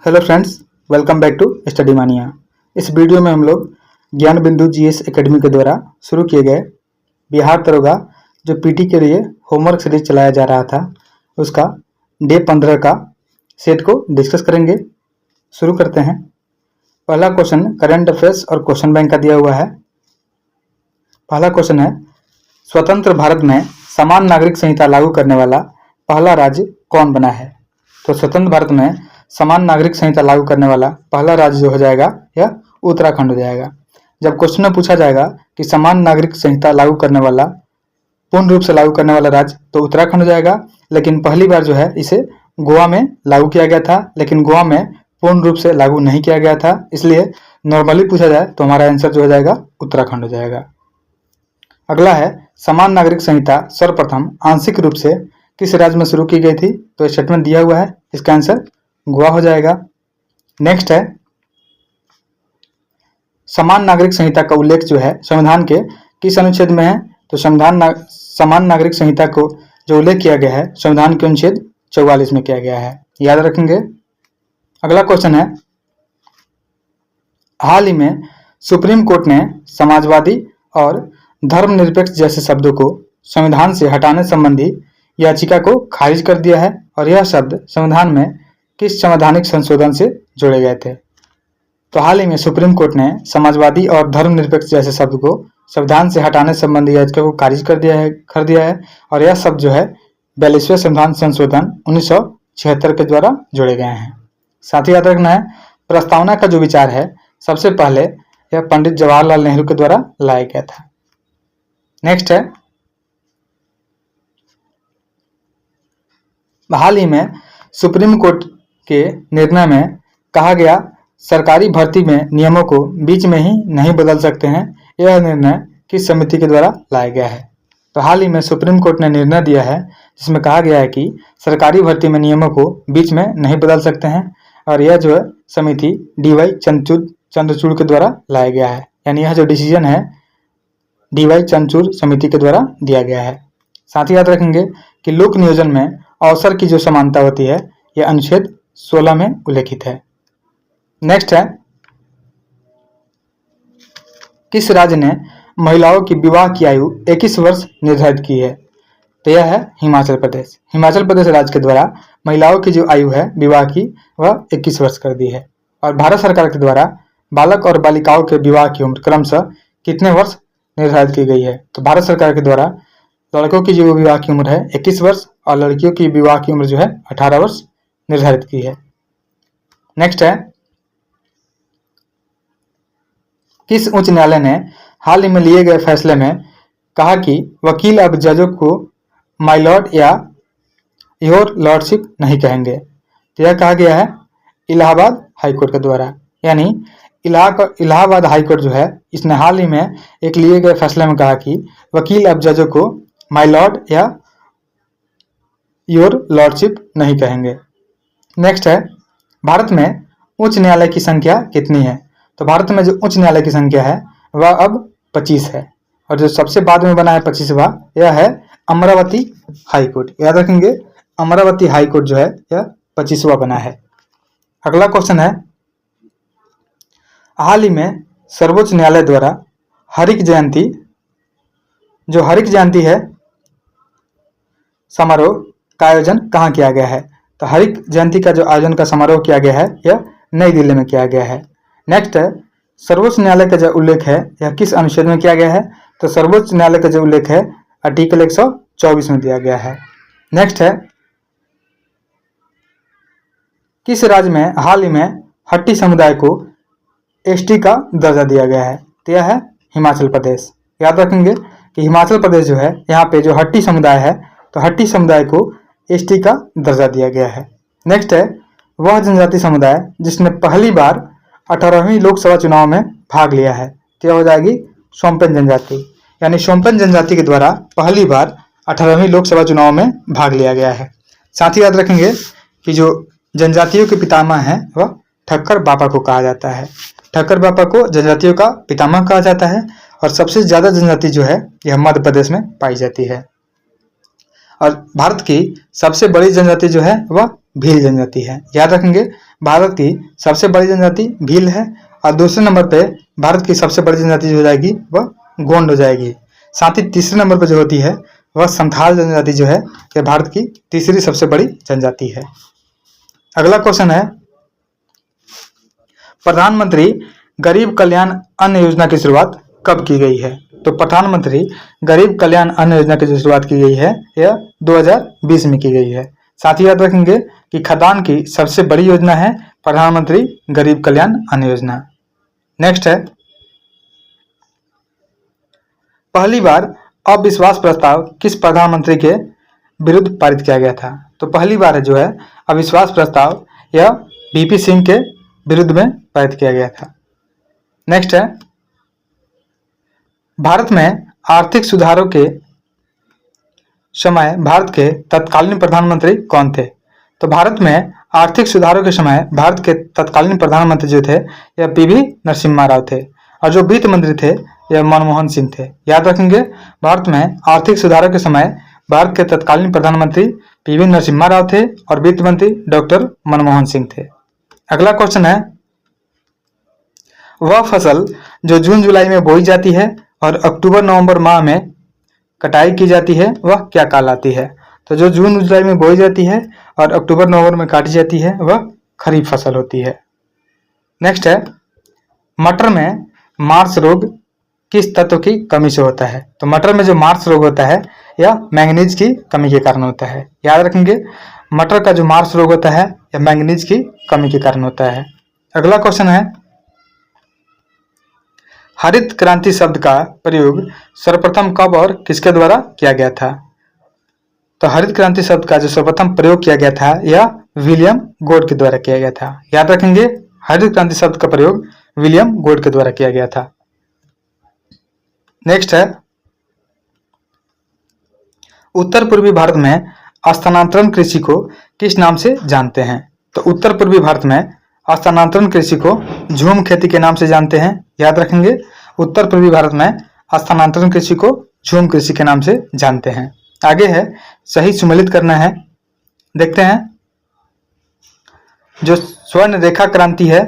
Hello friends, welcome back to study mania. इस video में हम लोग ज्ञान बिंदु जीएस एकेडमी के द्वारा शुरू किए गए बिहार दरोगा जो पीटी के लिए होमवर्क सीरीज चलाया जा रहा था उसका डे 15 का सेट को डिस्कस करेंगे। शुरू करते हैं। पहला क्वेश्चन करंट अफेयर्स और क्वेश्चन बैंक का दिया हुआ है। पहला क्वेश्चन है, स्वतंत्र भारत में समान नागरिक संहिता लागू करने वाला पहला राज्य कौन बना है? तो स्वतंत्र भारत में समान नागरिक संहिता लागू करने वाला पहला राज्य जो हो जाएगा यह उत्तराखंड हो जाएगा। जब क्वेश्चन में पूछा जाएगा कि समान नागरिक संहिता लागू करने वाला पूर्ण रूप से लागू करने वाला राज्य, तो उत्तराखंड हो जाएगा। लेकिन पहली बार जो है इसे गोवा में लागू किया गया था, लेकिन गोवा में पूर्ण रूप से लागू नहीं किया गया था, इसलिए नॉर्मली पूछा जाए तो हमारा आंसर जो हो जाएगा उत्तराखंड हो जाएगा। अगला है, समान नागरिक संहिता सर्वप्रथम आंशिक रूप से किस राज्य में शुरू की गई थी? तो स्टेटमेंट दिया हुआ है, इसका आंसर गोवा हो जाएगा। नेक्स्ट है, समान नागरिक संहिता का उल्लेख जो है संविधान के किस अनुच्छेद में है? तो समान नागरिक संहिता को जो उल्लेख किया गया है संविधान के अनुच्छेद 44 में किया गया है, याद रखेंगे। अगला क्वेश्चन है, हाल ही में सुप्रीम कोर्ट ने समाजवादी और धर्मनिरपेक्ष जैसे शब्दों को संविधान से हटाने संबंधी याचिका को खारिज कर दिया है, और यह शब्द संविधान में किस संवैधानिक संशोधन से जोड़े गए थे? तो हाल ही में सुप्रीम कोर्ट ने समाजवादी और धर्मनिरपेक्ष जैसे शब्द को संविधान से हटाने संबंधी याचिका को खारिज कर दिया है, और यह शब्द जो है 42वें संविधान संशोधन 1976 के द्वारा जोड़े गए हैं। साथ ही याद रखना है, प्रस्तावना का जो विचार है सबसे पहले यह पंडित जवाहरलाल नेहरू के द्वारा लाया गया था। नेक्स्ट है, हाल ही में सुप्रीम कोर्ट के निर्णय में कहा गया सरकारी भर्ती में नियमों को बीच में ही नहीं बदल सकते हैं, यह निर्णय किस समिति के द्वारा लाया गया है? तो हाल ही में सुप्रीम कोर्ट ने निर्णय दिया है जिसमें कहा गया है कि सरकारी भर्ती में नियमों को बीच में नहीं बदल सकते हैं, और यह जो है समिति DY चंद्रचूड़ के द्वारा लाया गया है। यानी यह जो डिसीजन है DY चंद्रचूड़ समिति के द्वारा दिया गया है। साथ ही याद रखेंगे कि लोक नियोजन में अवसर की जो समानता होती है यह अनुच्छेद 16 में उल्लेखित है। नेक्स्ट है, किस राज्य ने महिलाओं की विवाह की आयु 21 वर्ष निर्धारित की है? तो यह है हिमाचल प्रदेश। हिमाचल प्रदेश राज्य के द्वारा महिलाओं की जो आयु है विवाह की वह 21 वर्ष कर दी है। और भारत सरकार के द्वारा बालक और बालिकाओं के विवाह की उम्र क्रमशः कितने वर्ष निर्धारित की गई है? तो भारत सरकार के द्वारा लड़कों की जो विवाह की उम्र है 21 वर्ष और लड़कियों की विवाह की उम्र जो है 18 वर्ष निर्धारित की है। नेक्स्ट है, किस उच्च न्यायालय ने हाल ही में लिए गए फैसले में कहा कि वकील अब जजों को माय लॉर्ड या योर लॉर्डशिप नहीं कहेंगे? तो यह कहा गया है इलाहाबाद हाईकोर्ट के द्वारा। यानी इलाहाबाद हाईकोर्ट जो है इसने हाल ही में एक लिए गए फैसले में कहा कि वकील अब जजों को माय लॉर्ड या योर लॉर्डशिप नहीं कहेंगे। नेक्स्ट है, भारत में उच्च न्यायालय की संख्या कितनी है? तो भारत में जो उच्च न्यायालय की संख्या है वह अब 25 है, और जो सबसे बाद में बना है 25वां यह है अमरावती हाईकोर्ट। याद रखेंगे, अमरावती हाईकोर्ट जो है यह 25वां बना है। अगला क्वेश्चन है, हाल ही में सर्वोच्च न्यायालय द्वारा हरित जयंती है समारोह का आयोजन कहाँ किया गया है? तो हरित जयंती का जो आयोजन का समारोह किया गया है यह नई दिल्ली में किया गया है। नेक्स्ट है, सर्वोच्च न्यायालय का जो उल्लेख है यह किस अनुच्छेद में किया गया है? तो सर्वोच्च न्यायालय का जो उल्लेख है आर्टिकल 124 में दिया गया है। नेक्स्ट है, किस राज्य में हाल ही में हट्टी समुदाय को ST का दर्जा दिया गया है? तो यह है हिमाचल प्रदेश। याद रखेंगे कि हिमाचल प्रदेश जो है यहाँ पे जो हट्टी समुदाय है तो हट्टी समुदाय को ST का दर्जा दिया गया है। नेक्स्ट है, वह जनजाति समुदाय जिसने पहली बार 18वीं लोकसभा चुनाव में भाग लिया है, तो हो जाएगी शोम्पेन जनजाति। यानी शोम्पेन जनजाति के द्वारा पहली बार 18वीं लोकसभा चुनाव में भाग लिया गया है। साथ ही याद रखेंगे कि जो जनजातियों के पितामह हैं वह ठक्कर बापा को कहा जाता है। ठक्कर बापा को जनजातियों का पितामह कहा जाता है, और सबसे ज्यादा जनजाति जो है यह मध्य प्रदेश में पाई जाती है। और भारत की सबसे बड़ी जनजाति जो है वह भील जनजाति है। याद रखेंगे, भारत की सबसे बड़ी जनजाति भील है और दूसरे नंबर पे भारत की सबसे बड़ी जनजाति जो हो जाएगी वह गोंड हो जाएगी। साथ ही तीसरे नंबर पर जो होती है वह संथाल जनजाति जो है यह भारत की तीसरी सबसे बड़ी जनजाति है। अगला क्वेश्चन है, प्रधानमंत्री गरीब कल्याण अन्न योजना की शुरुआत कब की गई है? तो प्रधानमंत्री गरीब कल्याण अन्न योजना की जो शुरुआत की गई है यह 2020 में की गई है। साथ ही याद रखेंगे कि खाद्यान्न की सबसे बड़ी योजना है प्रधानमंत्री गरीब कल्याण अन्न योजना। नेक्स्ट है, पहली बार अविश्वास प्रस्ताव किस प्रधानमंत्री के विरुद्ध पारित किया गया था? तो पहली बार जो है अविश्वास प्रस्ताव यह वीपी सिंह के विरुद्ध में पारित किया गया था। नेक्स्ट है, भारत में आर्थिक सुधारों के समय भारत के तत्कालीन प्रधानमंत्री कौन थे? तो भारत में आर्थिक सुधारों के समय भारत के तत्कालीन प्रधानमंत्री जो थे यह पीवी नरसिम्हा राव थे और जो वित्त मंत्री थे यह मनमोहन सिंह थे। याद रखेंगे, भारत में आर्थिक सुधारों के समय भारत के तत्कालीन प्रधानमंत्री पीवी नरसिम्हा राव थे और वित्त मंत्री डॉक्टर मनमोहन सिंह थे। अगला क्वेश्चन है, वह फसल जो जून जुलाई में बोई जाती है और अक्टूबर नवंबर माह में कटाई की जाती है वह क्या कहलाती है? तो जो जून जुलाई में बोई जाती है और अक्टूबर नवंबर में काटी जाती है वह खरीफ फसल होती है। नेक्स्ट है, मटर में मार्स रोग किस तत्व की कमी से होता है? तो मटर में जो मार्स रोग होता है यह मैंगनीज की कमी के कारण होता है। याद रखेंगे, मटर का जो मार्स रोग होता है यह मैंगनीज की कमी के कारण होता है। अगला क्वेश्चन है, हरित क्रांति शब्द का प्रयोग सर्वप्रथम कब और किसके द्वारा किया गया था? तो हरित क्रांति शब्द का जो सर्वप्रथम प्रयोग किया गया था यह विलियम गोड के द्वारा किया गया था। याद रखेंगे, हरित क्रांति शब्द का प्रयोग विलियम गोड के द्वारा किया गया था। नेक्स्ट है, उत्तर पूर्वी भारत में स्थानांतरण कृषि को किस नाम से जानते हैं? तो उत्तर पूर्वी भारत में स्थानांतरण कृषि को झूम खेती के नाम से जानते हैं। याद रखेंगे, उत्तर पूर्वी भारत में स्थानांतरण कृषि को झूम कृषि के नाम से जानते हैं। आगे है, सही सुमेलित करना है। देखते हैं, जो स्वर्ण रेखा क्रांति है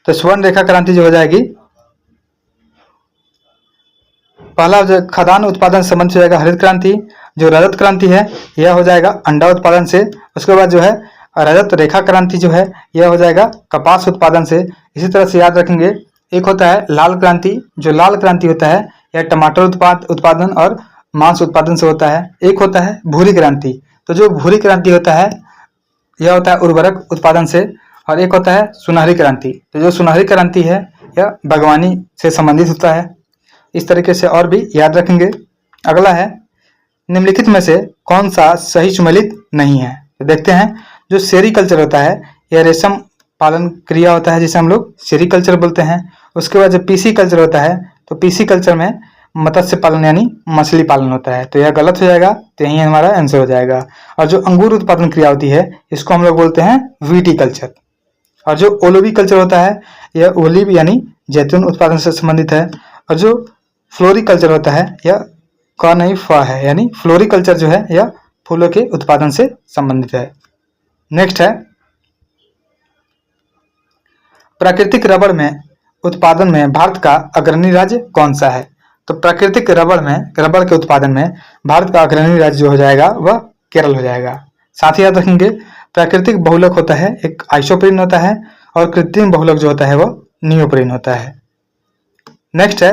तो स्वर्ण रेखा क्रांति जो हो जाएगी, पहला जो खाद्यान्न उत्पादन संबंध से हो जाएगा हरित क्रांति। जो रजत क्रांति है यह हो जाएगा अंडा उत्पादन से। उसके बाद जो है रजत रेखा क्रांति जो है यह हो जाएगा कपास उत्पादन से। इसी तरह से याद रखेंगे, एक होता है लाल क्रांति। जो लाल क्रांति होता है यह टमाटर उत्पादन और मांस उत्पादन से होता है। एक होता है भूरी क्रांति। तो जो भूरी क्रांति होता है यह होता है उर्वरक उत्पादन से। और एक होता है सुनहरी क्रांति। तो जो सुनहरी क्रांति है यह बागवानी से संबंधित होता है। इस तरीके से और भी याद रखेंगे। अगला है, निम्नलिखित में से कौन सा सही सुमेलित नहीं है? तो देखते हैं, जो सेरीकल्चर होता है यह रेशम पालन क्रिया होता है जिसे हम लोग सेरीकल्चर बोलते हैं। उसके बाद जो पीसी कल्चर होता है तो पीसी कल्चर में मत्स्य पालन यानी मछली पालन होता है। तो यह गलत हो जाएगा, तो यही हमारा आंसर हो जाएगा। और जो अंगूर उत्पादन क्रिया होती है इसको हम लोग बोलते हैं विटीकल्चर। और जो ओलिवी कल्चर होता है यह ओलिव यानी जैतून उत्पादन से संबंधित है। और जो फ्लोरिकल्चर होता है यह क नहीं फ है, यानी फ्लोरिकल्चर जो है यह फूलों के उत्पादन से संबंधित है। नेक्स्ट है, प्राकृतिक रबड़ में उत्पादन में भारत का अग्रणी राज्य कौन सा है? तो प्राकृतिक रबड़ के उत्पादन में भारत का अग्रणी राज्य जो हो जाएगा वह केरल हो जाएगा। साथ ही याद रखेंगे, प्राकृतिक बहुलक होता है एक आइसोप्रीन होता है और कृत्रिम बहुलक जो होता है वह नियोप्रीन होता है। नेक्स्ट है,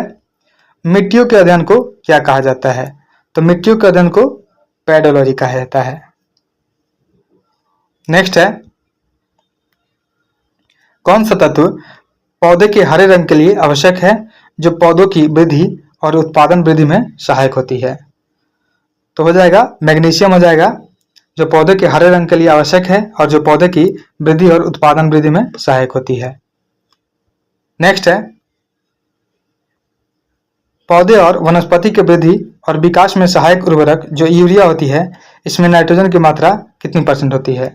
मिट्टियों के अध्ययन को क्या कहा जाता है? तो मिट्टियों के अध्ययन को पेडोलॉजी कहा जाता है। नेक्स्ट है, कौन सा तत्व पौधे के हरे रंग के लिए आवश्यक है जो पौधों की वृद्धि और उत्पादन वृद्धि में सहायक होती है? तो हो जाएगा मैग्नीशियम हो जाएगा, जो पौधे के हरे रंग के लिए आवश्यक है और जो पौधे की वृद्धि और उत्पादन वृद्धि में सहायक होती है। नेक्स्ट है, पौधे और वनस्पति के वृद्धि और विकास में सहायक उर्वरक जो यूरिया होती है इसमें नाइट्रोजन की मात्रा कितनी % होती है?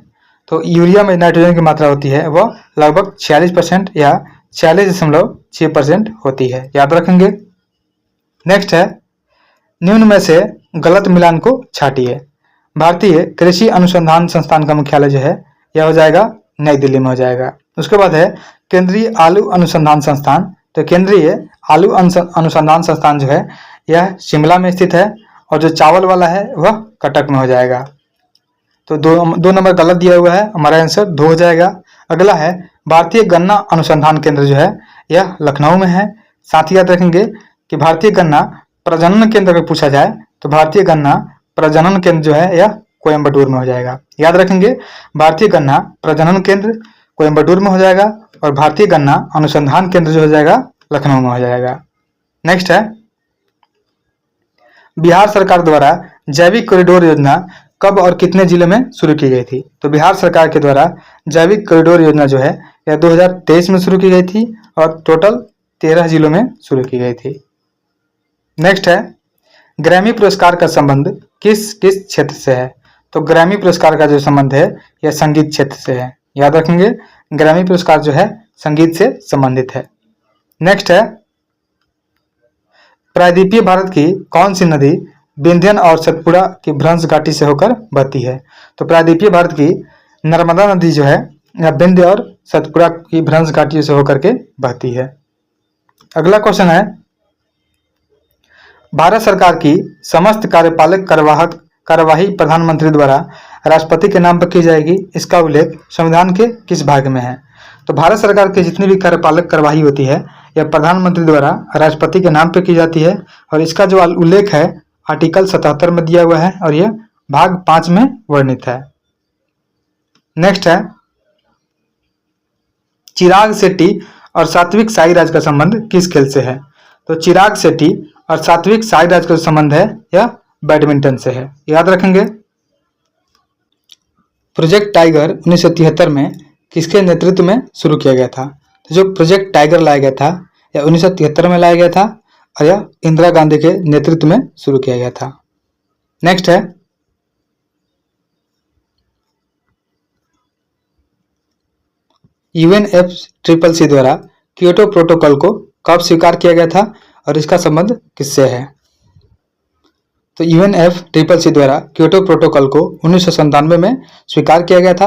तो यूरिया में नाइट्रोजन की मात्रा होती है वह लगभग 46% या 46.6% होती है। याद रखेंगे। नेक्स्ट है, निम्न में से गलत मिलान को छांटिए। भारतीय कृषि अनुसंधान संस्थान का मुख्यालय जो है यह हो जाएगा नई दिल्ली में हो जाएगा। उसके बाद है केंद्रीय आलू अनुसंधान संस्थान। तो केंद्रीय आलू अनुसंधान संस्थान जो है यह शिमला में स्थित है और जो चावल वाला है वह कटक में हो जाएगा। तो दो नंबर गलत दिया हुआ है, हमारा आंसर 2 हो जाएगा। अगला है भारतीय गन्ना अनुसंधान केंद्र जो है यह लखनऊ में है। साथ ही याद रखेंगे कि भारतीय गन्ना प्रजनन केंद्र अगर पूछा जाए तो भारतीय गन्ना प्रजनन केंद्र जो है यह कोयम्बटूर में हो जाएगा। याद रखेंगे भारतीय गन्ना प्रजनन केंद्र कोयम्बटूर में हो जाएगा और भारतीय गन्ना अनुसंधान केंद्र जो हो जाएगा लखनऊ में हो जाएगा। नेक्स्ट है बिहार सरकार द्वारा जैविक कॉरिडोर योजना कब और कितने जिले में शुरू की गई थी? तो बिहार सरकार के द्वारा जैविक कॉरिडोर योजना जो है यह 2023 में शुरू की गई थी और टोटल 13 जिलों में शुरू की गई थी। नेक्स्ट है ग्रैमी पुरस्कार का संबंध किस किस क्षेत्र से है? तो ग्रैमी पुरस्कार का जो संबंध है यह संगीत क्षेत्र से है। याद रखेंगे ग्रैमी पुरस्कार जो है संगीत से संबंधित है। नेक्स्ट है प्रायद्वीपीय भारत की कौन सी नदी विंध्यन और सतपुड़ा की भ्रंश घाटी से होकर बहती है? तो प्रायद्वीपीय भारत की नर्मदा नदी जो है यह विंध्य और सतपुड़ा की भ्रंश घाटी से होकर के बहती है। अगला क्वेश्चन है भारत सरकार की समस्त कार्यपालक कार्यवाही प्रधानमंत्री द्वारा राष्ट्रपति के नाम पर की जाएगी, इसका उल्लेख संविधान के किस भाग में है? तो भारत सरकार की जितनी भी कार्यपालक कार्यवाही होती है यह प्रधानमंत्री द्वारा राष्ट्रपति के नाम पर की जाती है और इसका जो उल्लेख है आर्टिकल 77 में दिया हुआ है और यह भाग 5 में वर्णित है। नेक्स्ट है चिराग शेट्टी और सात्विक साईराज का संबंध किस खेल से है? तो चिराग शेट्टी और सात्विक साईराज का जो संबंध है यह बैडमिंटन से है। याद रखेंगे प्रोजेक्ट टाइगर 1973 में किसके नेतृत्व में शुरू किया गया था? तो जो प्रोजेक्ट टाइगर लाया गया था यह 1973 में लाया गया था और यह इंदिरा गांधी के नेतृत्व में शुरू किया गया था। नेक्स्ट है UNFCCC द्वारा क्योटो प्रोटोकॉल को कब स्वीकार किया गया था और इसका संबंध किससे है? तो UNFCCC द्वारा क्योटो प्रोटोकॉल को 1997 में स्वीकार किया गया था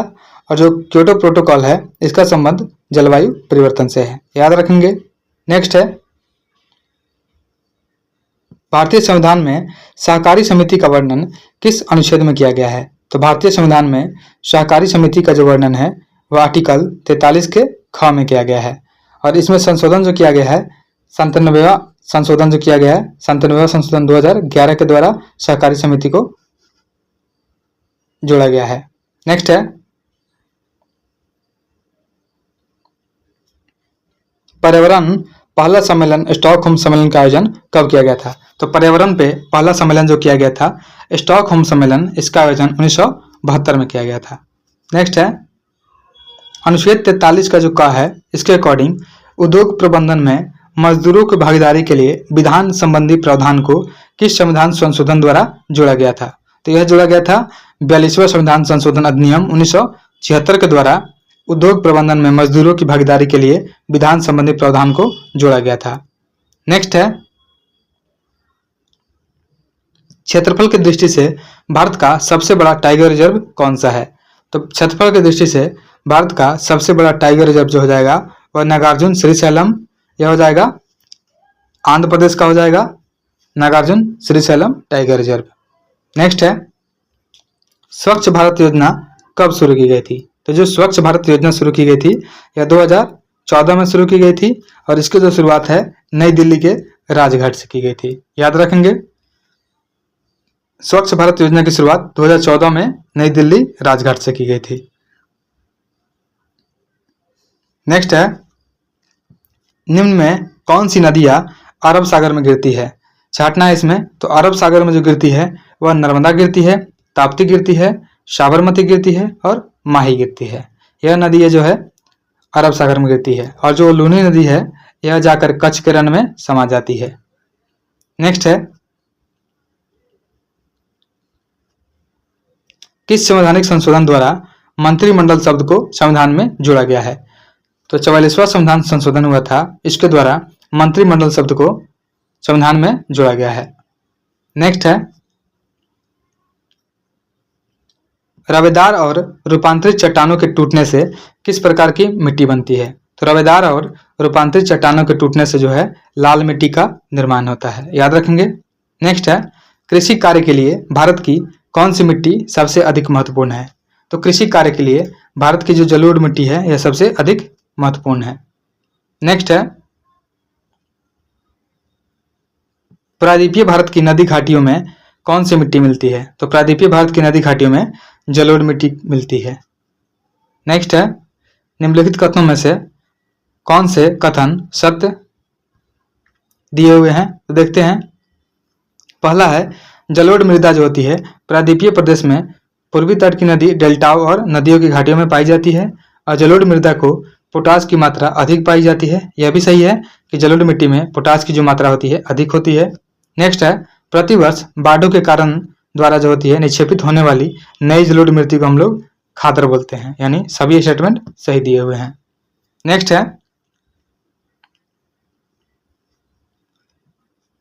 और जो क्योटो प्रोटोकॉल है इसका संबंध जलवायु परिवर्तन से है। याद रखेंगे। नेक्स्ट है भारतीय संविधान में सहकारी समिति का वर्णन किस अनुच्छेद में किया गया है? तो भारतीय संविधान में सहकारी समिति का जो वर्णन है वह आर्टिकल 43 के ख में किया गया है और इसमें संशोधन जो किया गया है 97वां संशोधन 2011 के द्वारा सहकारी समिति को जोड़ा गया है। नेक्स्ट है पर्यावरण पहला सम्मेलन स्टॉकहोम सम्मेलन का आयोजन कब किया गया था? तो पर्यावरण पे पहला सम्मेलन जो किया गया था स्टॉकहोम सम्मेलन, इसका आयोजन 1972 में किया गया था। नेक्स्ट है अनुच्छेद 43 का जो का है इसके अकॉर्डिंग उद्योग प्रबंधन में मजदूरों की भागीदारी के लिए विधान संबंधी प्रावधान को किस संविधान संशोधन द्वारा जोड़ा गया था? तो यह जोड़ा गया था 42वां संविधान संशोधन अधिनियम 1976 के द्वारा उद्योग प्रबंधन में मजदूरों की भागीदारी के लिए विधान संबंधी प्रावधान को जोड़ा गया था। नेक्स्ट है क्षेत्रफल की दृष्टि से भारत का सबसे बड़ा टाइगर रिजर्व कौन सा है? तो क्षेत्रफल की दृष्टि से भारत का सबसे बड़ा टाइगर रिजर्व जो हो जाएगा वह नागार्जुन श्रीशैलम, यह हो जाएगा आंध्र प्रदेश का हो जाएगा Nagarjuna Srisailam tiger reserve. Next है स्वच्छ भारत योजना कब शुरू की गई थी? तो जो स्वच्छ भारत योजना शुरू की गई थी यह 2014 में शुरू की गई थी और इसकी जो शुरुआत है नई दिल्ली के राजघाट से की गई थी। याद रखेंगे स्वच्छ भारत योजना की शुरुआत 2014 में नई दिल्ली राजघाट से की गई थी। नेक्स्ट है निम्न में कौन सी नदियां अरब सागर में गिरती है? छाटना है इसमें। तो अरब सागर में जो गिरती है वह नर्मदा गिरती है, ताप्ती गिरती है, साबरमती गिरती है और माही गिरती है। यह नदी जो है अरब सागर में गिरती है और जो लूनी नदी है यह जाकर कच्छ के रण में समा जाती है। नेक्स्ट है किस संवैधानिक संशोधन द्वारा मंत्रिमंडल शब्द को संविधान में जोड़ा गया है? तो 44वां संविधान संशोधन हुआ था, इसके द्वारा मंत्रिमंडल शब्द को संविधान में जोड़ा गया है। नेक्स्ट है रवेदार और रूपांतरित चट्टानों के टूटने से किस प्रकार की मिट्टी बनती है? तो रवेदार और रूपांतरित चट्टानों के टूटने से जो है लाल मिट्टी का निर्माण होता है, याद रखेंगे। नेक्स्ट है, कृषि कार्य के लिए भारत की कौन सी मिट्टी सबसे अधिक महत्वपूर्ण है? तो कृषि कार्य के लिए भारत की जो जलोढ़ मिट्टी है यह सबसे अधिक महत्वपूर्ण है। नेक्स्ट है, प्रायद्वीपीय भारत की नदी घाटियों में कौन सी मिट्टी मिलती है? तो प्रायद्वीपीय भारत की नदी घाटियों में जलोढ़ मिट्टी मिलती है। नेक्स्ट है, निम्नलिखित कथनों में से कौन से कथन सत्य दिए हुए हैं? तो देखते हैं। पहला है, जलोढ़ मृदा जो होती है प्रायद्वीपीय प्रदेश में पूर्वी तट की नदी, डेल्टाओं और नदियों की घाटियों में पाई जाती है और जलोढ़ मृदा को पोटास की मात्रा अधिक पाई जाती है। यह भी सही है कि जलोढ़ मिट्टी में पोटास की जो मात्रा होती है अधिक होती है। नेक्स्ट है, प्रतिवर्ष बाढ़ों के कारण द्वारा जो होती है निक्षेपित होने वाली नई जलोढ़ मिट्टी को हम लोग खादर बोलते हैं, यानी सभी स्टेटमेंट सही दिए हुए हैं। नेक्स्ट है,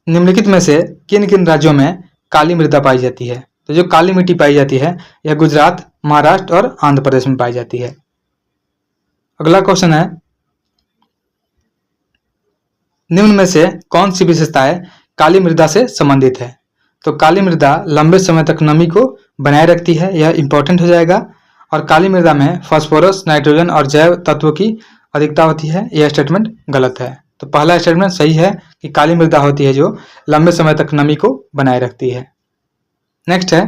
निम्नलिखित में से किन किन राज्यों में काली मृदा पाई जाती है? तो जो काली मिट्टी पाई जाती है यह गुजरात, महाराष्ट्र और आंध्र प्रदेश में पाई जाती है। अगला क्वेश्चन है, निम्न में से कौन सी विशेषताएं काली मृदा से संबंधित है? तो काली मृदा लंबे समय तक नमी को बनाए रखती है, यह इंपॉर्टेंट हो जाएगा। और काली मृदा में फास्फोरस, नाइट्रोजन और जैव तत्वों की अधिकता होती है, यह स्टेटमेंट गलत है। तो पहला स्टेटमेंट सही है कि काली मृदा होती है जो लंबे समय तक नमी को बनाए रखती है। नेक्स्ट है,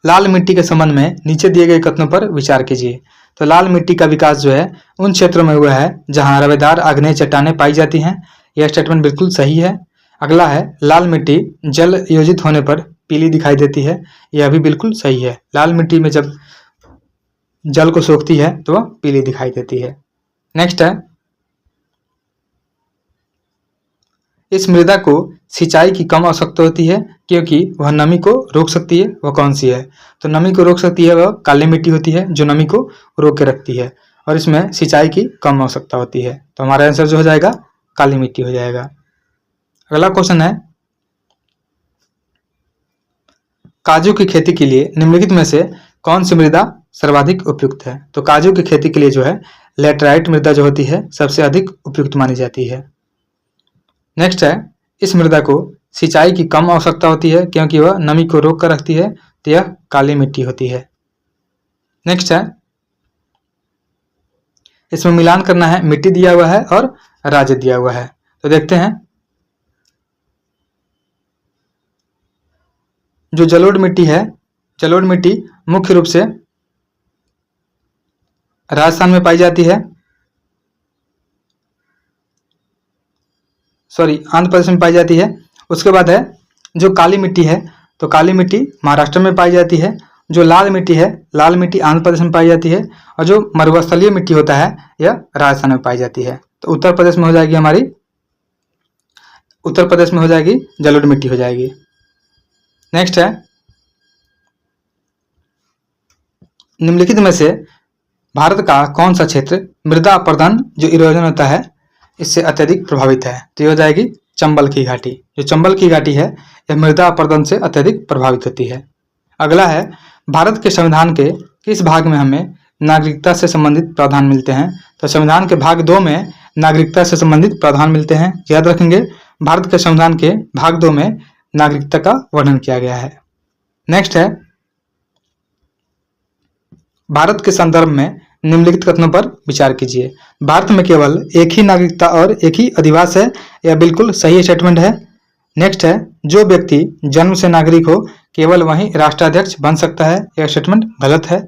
लाल मिट्टी के संबंध में नीचे दिए गए कथनों पर विचार कीजिए। तो लाल मिट्टी का विकास जो है उन क्षेत्रों में हुआ है जहां रवेदार आग्नेय चट्टानें पाई जाती हैं, यह स्टेटमेंट बिल्कुल सही है। अगला है, लाल मिट्टी जल योजित होने पर पीली दिखाई देती है, यह भी बिल्कुल सही है। लाल मिट्टी में जब जल को सोखती है तो वह पीली दिखाई देती है। नेक्स्ट है, इस मृदा को सिंचाई की कम आवश्यकता होती है क्योंकि वह नमी को रोक सकती है, वह कौन सी है? तो नमी को रोक सकती है वह काली मिट्टी होती है जो नमी को रोक के रखती है और इसमें सिंचाई की कम आवश्यकता होती है। तो हमारा आंसर जो हो जाएगा काली मिट्टी हो जाएगा। अगला क्वेश्चन है, काजू की खेती के लिए निम्नलिखित में से कौन सी मृदा सर्वाधिक उपयुक्त है? तो काजू की खेती के लिए जो है लेटराइट मृदा जो होती है सबसे अधिक उपयुक्त मानी जाती है। नेक्स्ट है, इस मृदा को सिंचाई की कम आवश्यकता होती है क्योंकि वह नमी को रोक कर रखती है, तो यह काली मिट्टी होती है। नेक्स्ट है, इसमें मिलान करना है, मिट्टी दिया हुआ है और राज्य दिया हुआ है। तो देखते हैं, जो जलोढ़ मिट्टी है, जलोढ़ मिट्टी मुख्य रूप से राजस्थान में पाई जाती है, आंध्र प्रदेश में पाई जाती है। उसके बाद है जो काली मिट्टी है, तो काली मिट्टी महाराष्ट्र में पाई जाती है। जो लाल मिट्टी है, लाल मिट्टी आंध्र प्रदेश में पाई जाती है और जो मरुस्थलीय मिट्टी होता है यह राजस्थान में पाई जाती है। तो उत्तर प्रदेश में हो जाएगी हमारी, उत्तर प्रदेश में हो जाएगी जलोढ़ मिट्टी हो जाएगी। नेक्स्ट है, निम्नलिखित में से भारत का कौन सा क्षेत्र मृदा अपरदन जो इरोजन होता है इससे अत्यधिक प्रभावित है? तो ये हो जाएगी चंबल की घाटी। जो चंबल की घाटी है यह मृदा अपरदन से अत्यधिक प्रभावित होती है। अगला है, भारत के संविधान के किस भाग में हमें नागरिकता से संबंधित प्रावधान मिलते हैं? तो संविधान के भाग 2 में नागरिकता से संबंधित प्रावधान मिलते हैं, याद रखेंगे। भारत के संविधान के भाग 2 में नागरिकता का वर्णन किया गया है। नेक्स्ट है, भारत के संदर्भ में निम्नलिखित कथनों पर विचार कीजिए। भारत में केवल एक ही नागरिकता और एक ही अधिवास है, यह बिल्कुल सही स्टेटमेंट है। नेक्स्ट है, जो व्यक्ति जन्म से नागरिक हो केवल वही राष्ट्राध्यक्ष बन सकता है, यह स्टेटमेंट गलत है।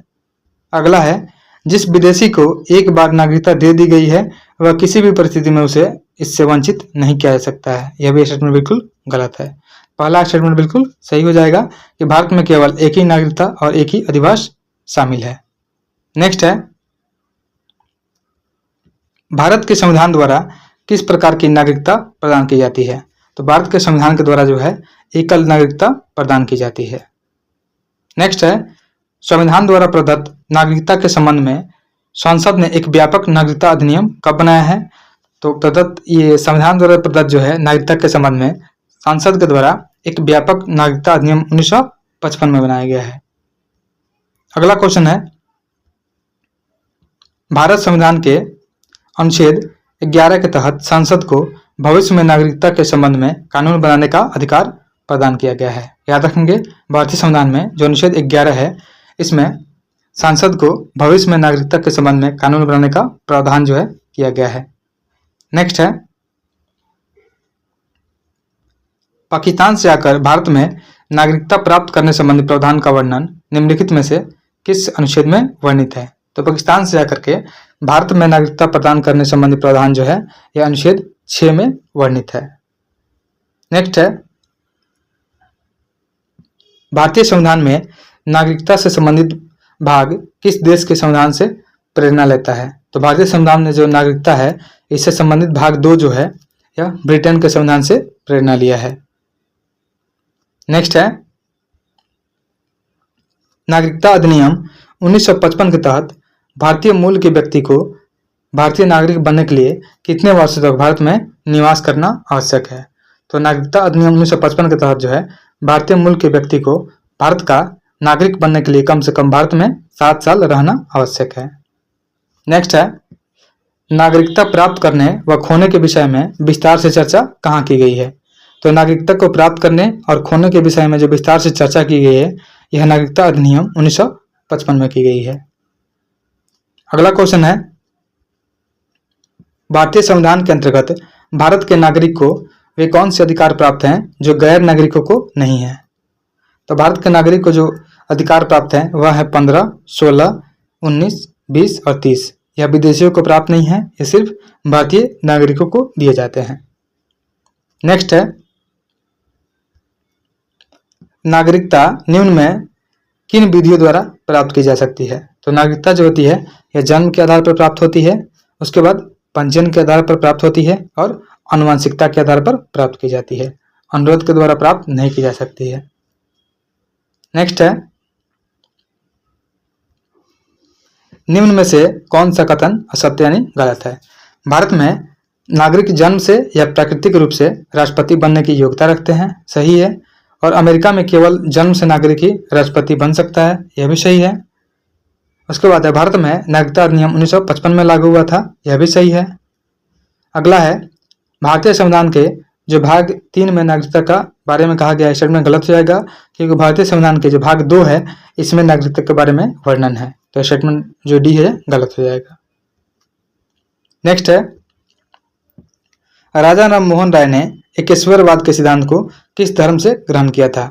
अगला है, जिस विदेशी को एक बार नागरिकता दे दी गई है वह किसी भी परिस्थिति में उसे इससे वंचित नहीं किया जा सकता है, यह भी स्टेटमेंट बिल्कुल गलत है। पहला स्टेटमेंट बिल्कुल सही हो जाएगा कि भारत में केवल एक ही नागरिकता और एक ही अधिवास शामिल है। नेक्स्ट है, भारत के संविधान द्वारा किस प्रकार की नागरिकता प्रदान की जाती है? तो भारत के संविधान के द्वारा जो है एकल नागरिकता प्रदान की जाती है। नेक्स्ट है, संविधान द्वारा प्रदत्त नागरिकता के संबंध में संसद ने एक व्यापक नागरिकता अधिनियम कब बनाया है? तो प्रदत्त ये संविधान द्वारा प्रदत्त जो है नागरिकता के संबंध में संसद के द्वारा एक व्यापक नागरिकता अधिनियम 1955 में बनाया गया है। अगला क्वेश्चन है, भारत संविधान के अनुच्छेद 11 के तहत संसद को भविष्य में नागरिकता के संबंध में कानून बनाने का अधिकार प्रदान किया गया है। याद रखेंगे, भारतीय संविधान में जो अनुच्छेद 11 है, इसमें संसद को भविष्य में नागरिकता के संबंध में कानून बनाने का प्रावधान जो है किया गया है। नेक्स्ट है, पाकिस्तान से आकर भारत में नागरिकता प्राप्त करने संबंधी प्रावधान का वर्णन निम्नलिखित में से किस अनुच्छेद में वर्णित है? तो पाकिस्तान से आकर के भारत में नागरिकता प्रदान करने संबंधी प्रावधान जो है यह अनुच्छेद 6 में वर्णित है। नेक्स्ट है, भारतीय संविधान में नागरिकता से संबंधित भाग किस देश के संविधान से प्रेरणा लेता है? तो भारतीय संविधान में जो नागरिकता है इससे संबंधित भाग 2 जो है यह ब्रिटेन के संविधान से प्रेरणा लिया है। नेक्स्ट है, नागरिकता अधिनियम 1955 के तहत भारतीय मूल के व्यक्ति को भारतीय नागरिक बनने के लिए कितने वर्षों तक भारत में निवास करना आवश्यक है? तो नागरिकता अधिनियम 1955 के तहत जो है भारतीय मूल के व्यक्ति को भारत का नागरिक बनने के लिए कम से कम भारत में 7 साल रहना आवश्यक है। नेक्स्ट है, नागरिकता प्राप्त करने व खोने के विषय में विस्तार से चर्चा कहाँ की गई है? तो नागरिकता को प्राप्त करने और खोने के विषय में जो विस्तार से चर्चा की गई है यह नागरिकता अधिनियम 1955 में की गई है। अगला क्वेश्चन है, भारतीय संविधान के अंतर्गत भारत के नागरिक को वे कौन से अधिकार प्राप्त हैं जो गैर नागरिकों को नहीं है? तो भारत के नागरिक को जो अधिकार प्राप्त हैं वह है 15, 16, 19, 20 और 30। यह विदेशियों को प्राप्त नहीं है, ये सिर्फ भारतीय नागरिकों को दिए जाते हैं। नेक्स्ट है, नागरिकता निम्न में किन विधियों द्वारा प्राप्त की जा सकती है? तो नागरिकता जो होती है यह जन्म के आधार पर प्राप्त होती है, उसके बाद पंजीयन के आधार पर प्राप्त होती है और आनुवंशिकता के आधार पर प्राप्त की जाती है। अनुरोध के द्वारा प्राप्त नहीं की जा सकती है। नेक्स्ट है, निम्न में से कौन सा कथन असत्य यानी गलत है? भारत में नागरिक जन्म से या प्राकृतिक रूप से राष्ट्रपति बनने की योग्यता रखते हैं, सही है। और अमेरिका में केवल जन्म से नागरिक ही राष्ट्रपति बन सकता है, यह भी सही है। उसके बाद है, भारत में नागरिकता अधिनियम 1955 में लागू हुआ था, यह भी सही है। अगला है, भारतीय संविधान के जो भाग 3 में नागरिकता का बारे में कहा गया है स्टेटमेंट गलत हो जाएगा, क्योंकि भारतीय संविधान के जो भाग 2 है इसमें नागरिकता के बारे में वर्णन है, तो स्टेटमेंट जो डी है गलत हो जाएगा। नेक्स्ट है, राजा राम मोहन राय ने एकेश्वरवाद के सिद्धांत को किस धर्म से ग्रहण किया था?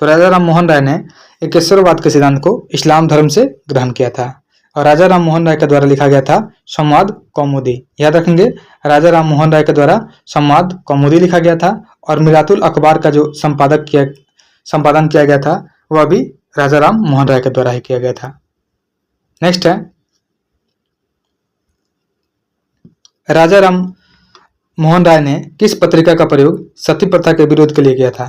तो राजा राम मोहन राय ने एकेश्वरवाद के सिद्धांत को इस्लाम धर्म से ग्रहण किया था और राजा राम मोहन राय के द्वारा लिखा गया था संवाद कौमुदी। याद रखेंगे, राजा राम मोहन राय के द्वारा संवाद कौमुदी लिखा गया था और मिरातुल अखबार का जो संपादन किया गया था वह भी राजा राम मोहन राय के द्वारा ही किया गया था। नेक्स्ट है, राजा राम मोहन राय ने किस पत्रिका का प्रयोग सती प्रथा के विरोध के लिए किया था?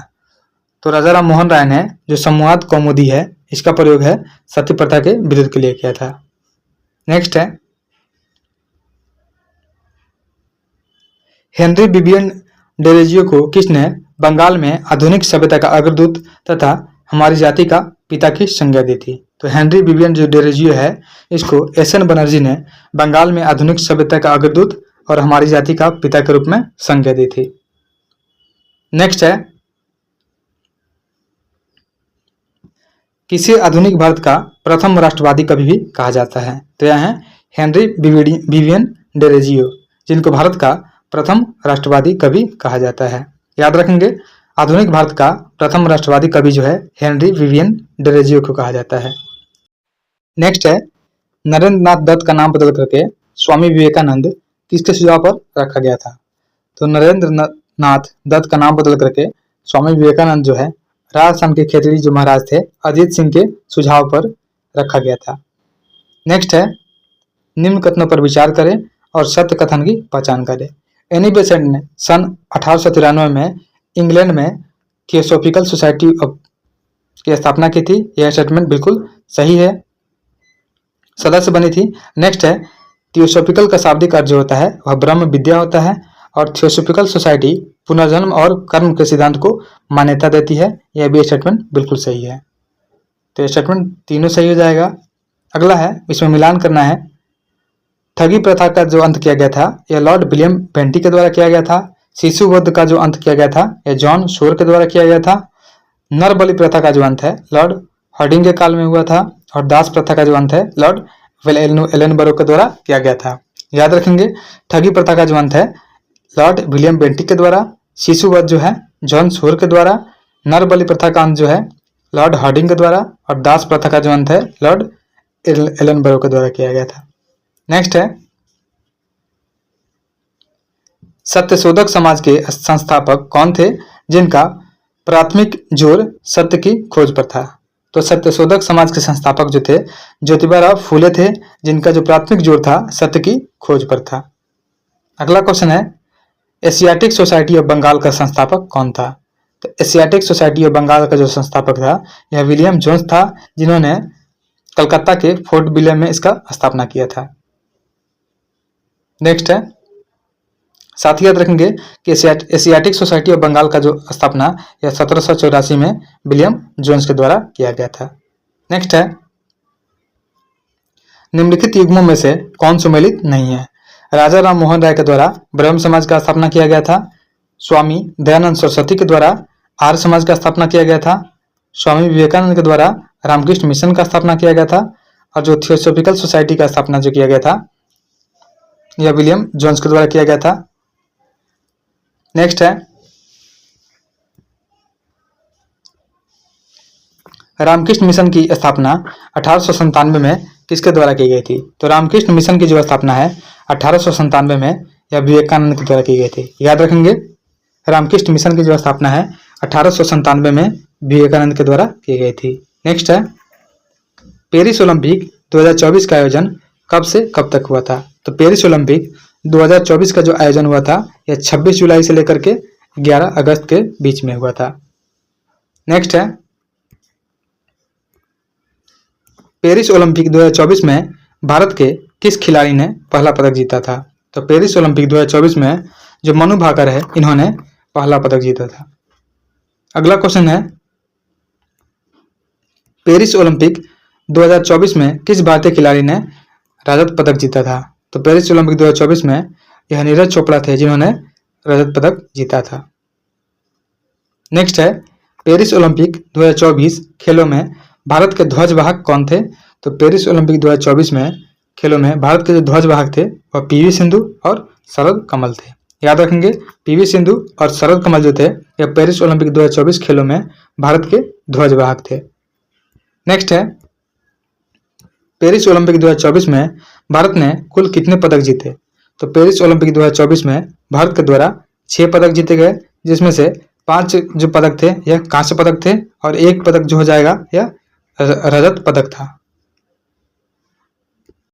तो राजा राम मोहन राय ने जो संवाद कौमुदी है इसका प्रयोग है सती प्रथा के विरोध के लिए किया था। नेक्स्ट है, हेनरी विवियन डेरोजियो को किसने बंगाल में आधुनिक सभ्यता का अग्रदूत तथा हमारी जाति का पिता की संज्ञा दी थी? तो हेनरी विवियन जो डेरोजियो है इसको एस.एन. बनर्जी ने बंगाल में आधुनिक सभ्यता का अग्रदूत और हमारी जाति का पिता के रूप में संज्ञा दी थी। नेक्स्ट है, किसी आधुनिक भारत का प्रथम राष्ट्रवादी कवि भी कहा जाता है? तो यह है हेनरी विवियन डेरोजियो, जिनको भारत का प्रथम राष्ट्रवादी कवि कहा जाता है। याद रखेंगे, आधुनिक भारत का प्रथम राष्ट्रवादी कवि जो है हेनरी विवियन डेरोजियो को कहा जाता है। नेक्स्ट है, नरेंद्र नाथ दत्त का नाम बदल करके स्वामी विवेकानंद किसके सुझाव पर रखा गया था? तो नरेंद्र नाथ दत्त का नाम बदल करके स्वामी विवेकानंद जो है राजस्थान के खेतड़ी जो महाराज थे अजीत सिंह के सुझाव पर रखा गया था। नेक्स्ट है, निम्न कथनों पर विचार करें और सत्य कथन की पहचान करें। एनी बेसेंट ने सन 1893 में इंग्लैंड में थियोसॉफिकल सोसाइटी की स्थापना की थी, यह स्टेटमेंट बिल्कुल सही है, सदस्य बनी थी। नेक्स्ट है, थियोसॉफिकल का शाब्दिक अर्थ जो होता है वह ब्रह्म विद्या होता है और थियोसॉफिकल सोसाइटी पुनर्जन्म और कर्म के सिद्धांत को मान्यता देती है, यह भी स्टेटमेंट बिल्कुल सही है। तो ये स्टेटमेंट तीनों सही हो जाएगा। अगला है, इसमें मिलान करना है। ठगी प्रथा का जो अंत किया गया था यह लॉर्ड विलियम बेंटिक के द्वारा किया गया था। शिशु वध का जो अंत किया गया था यह जॉन शोर के द्वारा किया गया था। नर बलि प्रथा का जो अंत है लॉर्ड हार्डिंग के काल में हुआ था। और दास प्रथा का जो अंत है लॉर्ड एलनबरो के द्वारा किया गया था। याद रखेंगे, ठगी प्रथा का जो अंत है लॉर्ड विलियम बेंटिक के द्वारा, शिशु वध जो है जॉन शोर के द्वारा, नर बलि प्रथा का अंत जो है लॉर्ड हार्डिंग के द्वारा, और दास प्रथा का जो अंत है लॉर्ड एलनबरो के द्वारा किया गया था। नेक्स्ट है, सत्यशोधक समाज के संस्थापक कौन थे जिनका प्राथमिक जोर सत्य की खोज पर था। तो सत्यशोधक समाज के संस्थापक जो थे ज्योतिबाराव फूले थे, जिनका जो प्राथमिक जोर था सत्य की खोज पर था। अगला क्वेश्चन है, एशियाटिक सोसाइटी ऑफ बंगाल का संस्थापक कौन था। तो एशियाटिक सोसाइटी ऑफ बंगाल का जो संस्थापक था यह विलियम जोन्स था, जिन्होंने कलकत्ता के फोर्ट विलियम में इसका स्थापना किया था। नेक्स्ट है, साथ ही याद रखेंगे कि एशियाटिक सोसाइटी ऑफ बंगाल का जो स्थापना यह 1784 में विलियम जोन्स के द्वारा किया गया था। नेक्स्ट है, निम्नलिखित युग्मों में से कौन सुमेलित नहीं है। राजा राम मोहन राय के द्वारा ब्रह्म समाज का स्थापना किया गया था। स्वामी दयानंद सरस्वती के द्वारा आर्य समाज का स्थापना किया गया था। स्वामी विवेकानंद के द्वारा रामकृष्ण मिशन का स्थापना किया गया था। और जो थियोसॉफिकल सोसाइटी का स्थापना जो किया गया था यह विलियम जोन्स के द्वारा किया गया था। नेक्स्ट है, रामकृष्ण मिशन की स्थापना 1897 में किसके द्वारा की गई थी। तो रामकृष्ण मिशन की जो स्थापना है 1897 में यह विवेकानंद के द्वारा की गई थी। याद रखेंगे, रामकृष्ण मिशन की जो स्थापना है 1897 में विवेकानंद के द्वारा की गई थी। नेक्स्ट है, पेरिस ओलंपिक 2024 का आयोजन कब से कब तक हुआ था। तो पेरिस ओलंपिक 2024 का जो आयोजन हुआ था यह 26 जुलाई से लेकर के 11 अगस्त के बीच में हुआ था। नेक्स्ट है, पेरिस ओलंपिक 2024 में भारत के किस खिलाड़ी ने पहला पदक जीता था। तो पेरिस ओलंपिक 2024 में जो मनु भाकर है इन्होंने पहला पदक जीता था। अगला क्वेश्चन है, पेरिस ओलंपिक 2024 में किस भारतीय खिलाड़ी ने रजत पदक जीता था। तो पेरिस ओलंपिक 2024 में यह नीरज चोपड़ा थे जिन्होंने रजत पदक जीता था। नेक्स्ट है, पेरिस ओलंपिक 2024 खेलों में भारत के ध्वजवाहक कौन थे। तो पेरिस ओलंपिक 2024 में खेलों में भारत के जो ध्वजवाहक थे वह पीवी सिंधु और शरद कमल थे। याद रखेंगे, पीवी सिंधु और शरद कमल जो थे यह पेरिस ओलंपिक 2024 खेलों में भारत के ध्वजवाहक थे। नेक्स्ट है, पेरिस ओलंपिक 2024 में भारत ने कुल कितने पदक जीते। तो पेरिस ओलंपिक 2024 में भारत के द्वारा 6 पदक जीते गए, जिसमें से 5 जो पदक थे यह कांस्य पदक थे और 1 पदक जो हो जाएगा यह रजत पदक था।